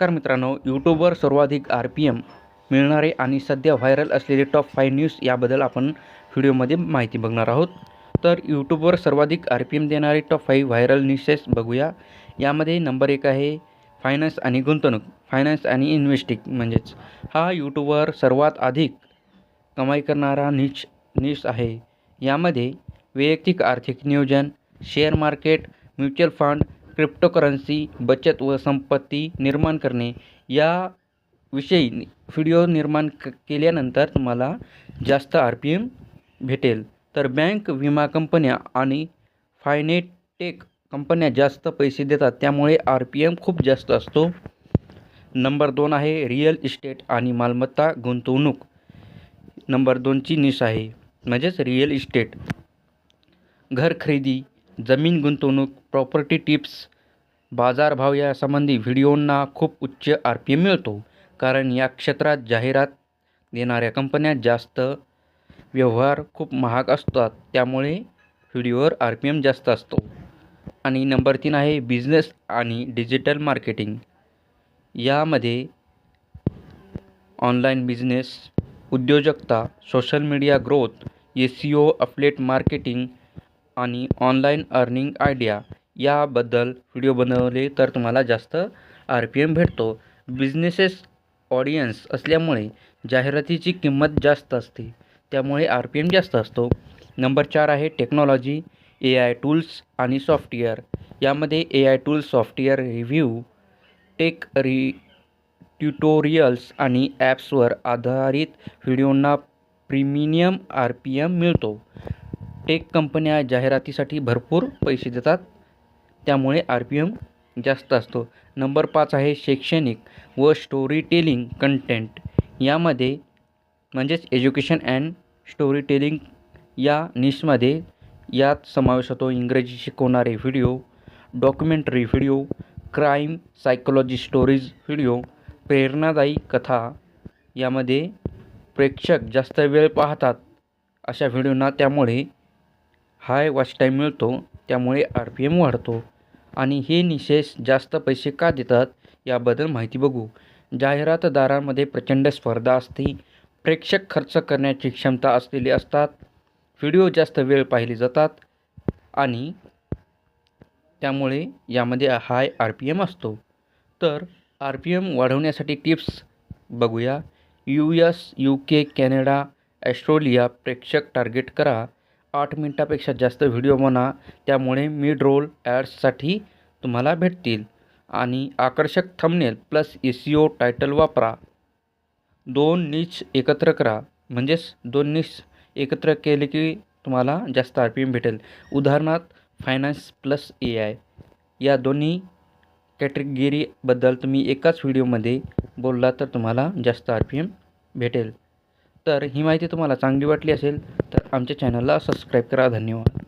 नमस्कार मित्रांनो, यूट्यूबवर सर्वाधिक RPM मिळणारे आणि सध्या व्हायरल असलेले टॉप 5 न्यूज याबद्दल आपण व्हिडिओमध्ये माहिती बघणार आहोत. तर यूट्यूबवर सर्वाधिक RPM देणारे टॉप 5 व्हायरल न्यूसेस बघूया. यामध्ये नंबर 1 आहे फायनान्स आणि गुंतवणूक. फायनान्स आणि इन्व्हेस्टिंग म्हणजेच हा यूट्यूबवर सर्वात अधिक कमाई करणारा न्यूज आहे. यामध्ये वैयक्तिक आर्थिक नियोजन, share market, mutual fund, cryptocurrency, बचत व संपत्ती निर्माण करणे या विषयी व्हिडिओ निर्माण केल्यानंतर तुम्हाला जास्त RPM भेटेल. तर बँक, विमा कंपन्या आणि फायनेटेक कंपन्या जास्त पैसे देतात, त्यामुळे RPM खूप जास्त असतो. नंबर 2 आहे रिअल इस्टेट आणि मालमत्ता गुंतवणूक. नंबर 2ची न्यूज आहे म्हणजेच रिअल इस्टेट. घर खरेदी, जमीन गुंतवणूक, प्रॉपर्टी टिप्स, बाजारभाव यासंबंधी व्हिडिओंना खूप उच्च RPM मिळतो, कारण या क्षेत्रात जाहिरात देणाऱ्या कंपन्या जास्त व्यवहार खूप महाग असतात, त्यामुळे व्हिडिओवर RPM जास्त असतो. आणि नंबर 3 आहे बिझनेस आणि डिजिटल मार्केटिंग. यामध्ये ऑनलाईन बिझनेस, उद्योजकता, social media growth, SEO, affiliate marketing आणि ऑनलाईन अर्निंग आयडिया याबद्दल व्हिडिओ बनवले तर तुम्हाला जास्त RPM भेटतो. बिझनेसेस ऑडियन्स असल्यामुळे जाहिरातीची किंमत जास्त असते, त्यामुळे RPM जास्त असतो. नंबर 4 आहे टेक्नॉलॉजी, AI टूल्स आणि सॉफ्टवेअर. यामध्ये AI tools, software review, tech tutorials आणि ॲप्सवर आधारित व्हिडिओंना प्रीमियम RPM मिळतो. टेक कंपन्या जाहिरातीसाठी भरपूर पैसे देतात, त्यामुळे RPM जास्त असतो. नंबर 5 आहे शैक्षणिक व स्टोरी टेलिंग कंटेंट. यामध्ये म्हणजेच एज्युकेशन अँड स्टोरी टेलिंग या निशमध्ये यात समावेश होतो. इंग्रजी शिकवणारे video, documentary video, crime psychology stories video, प्रेरणादायी कथा. यामध्ये प्रेक्षक जास्त वेळ पाहतात अशा व्हिडिओंना, त्यामुळे हाय वॉच टाईम मिळतो, त्यामुळे RPM वाढतो. आणि हे निशेस जास्त पैसे का देतात याबद्दल माहिती बघू. जाहिरातदारांमध्ये प्रचंड स्पर्धा असते. प्रेक्षक खर्च करण्याची क्षमता असलेले असतात. व्हिडिओ जास्त वेळ पाहिले जातात आणि त्यामुळे यामध्ये हाय RPM असतो. तर RPM वाढवण्यासाठी टिप्स बघूया. US, UK, कॅनडा, ऑस्ट्रेलिया प्रेक्षक टार्गेट करा. 8 मिनिटापेक्षा जास्त व्हिडिओ बनवा, त्यामुळे मिड रोल ॲड्ससाठी तुम्हाला भेटतील. आणि आकर्षक थंबनेल प्लस SEO टायटल वापरा. 2 निच एकत्र करा, म्हणजेच 2 निच एकत्र केले की तुम्हाला जास्त RPM भेटेल. उदाहरणार्थ फायनान्स प्लस AI या दोन्ही कॅटेगरीबद्दल तुम्ही एकाच व्हिडिओमध्ये बोलला तर तुम्हाला जास्त RPM भेटेल. तर ही माहिती तुम्हाला चांगली वाटली असेल तर आमच्या चॅनलला सबस्क्राईब करा. धन्यवाद.